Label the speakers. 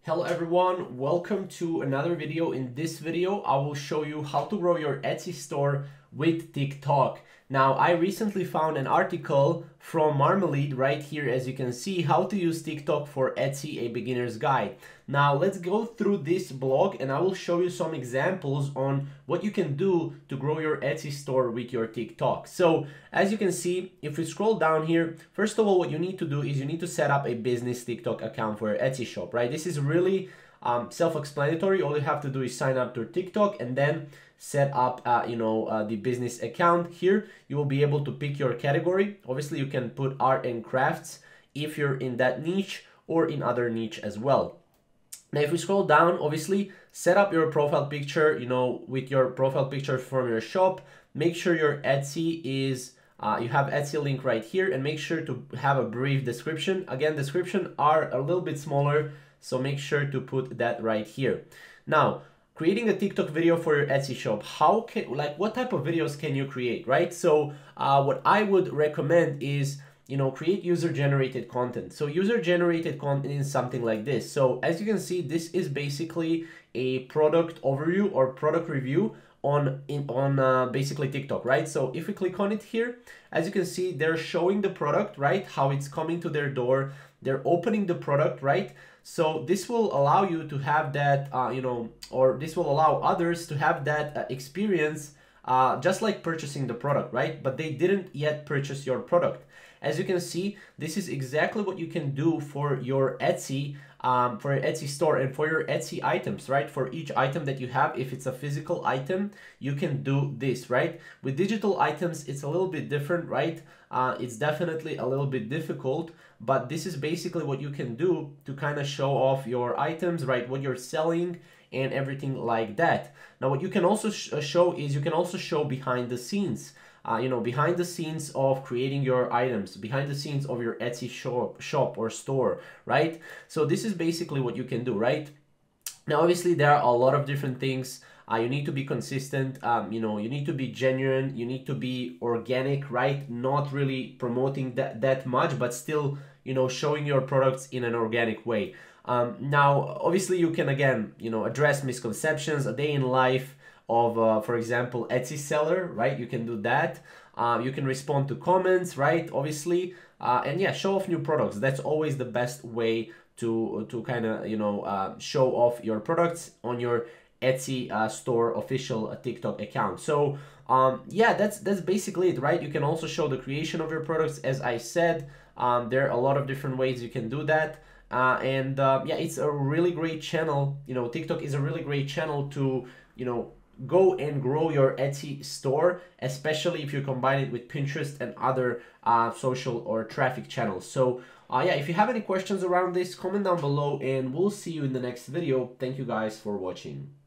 Speaker 1: Hello everyone, welcome to another video. In this video, I will show you how to grow your Etsy store with TikTok. Now, I recently found an article from Marmalade right here, as you can see, how to use TikTok for Etsy, a beginner's guide. Now, let's go through this blog and I will show you some examples on what you can do to grow your Etsy store with your TikTok. So, as you can see, if we scroll down here, first of all, what you need to do is you need to set up a business TikTok account for your Etsy shop, right? This is really self-explanatory. All you have to do is sign up to TikTok and then set up the business account. Here you will be able to pick your category. Obviously you can put art and crafts if you're in that niche or in other niche as well. Now if we scroll down, obviously set up your profile picture, with your profile picture from your shop. Make sure your Etsy is you have Etsy link right here, and make sure to have a brief description. Again, description are a little bit smaller, so make sure to put that right here. Now, creating a TikTok video for your Etsy shop, what type of videos can you create, right? So what I would recommend is, create user-generated content. So user-generated content is something like this. So as you can see, this is basically a product overview or product review on basically TikTok, right? So if we click on it here, as you can see, they're showing the product, right? How it's coming to their door. They're opening the product, right? So this will allow you to have that, or this will allow others to have that experience, just like purchasing the product, right? But they didn't yet purchase your product. As you can see, this is exactly what you can do for your Etsy, store and for your Etsy items, right? For each item that you have, if it's a physical item, you can do this, right? With digital items, it's a little bit different, right? It's definitely a little bit difficult, but this is basically what you can do to kind of show off your items, right? What you're selling and everything like that. Now, what you can also show is you can also show behind the scenes. Behind the scenes of creating your items, behind the scenes of your Etsy shop or store, right? So this is basically what you can do, right? Now, obviously, there are a lot of different things. You need to be consistent, you need to be genuine, you need to be organic, right? Not really promoting that much, but still, showing your products in an organic way. Now, obviously, you can, again, address misconceptions, a day in life of, for example, Etsy seller, right? You can do that. You can respond to comments, right? Obviously, and yeah, show off new products. That's always the best way to kind of, show off your products on your Etsy store official TikTok account. So yeah, that's basically it, right? You can also show the creation of your products. As I said, there are a lot of different ways you can do that. Yeah, it's a really great channel. TikTok is a really great channel to, go and grow your Etsy store, especially if you combine it with Pinterest and other social or traffic channels. So yeah, if you have any questions around this, comment down below and we'll see you in the next video. Thank you guys for watching.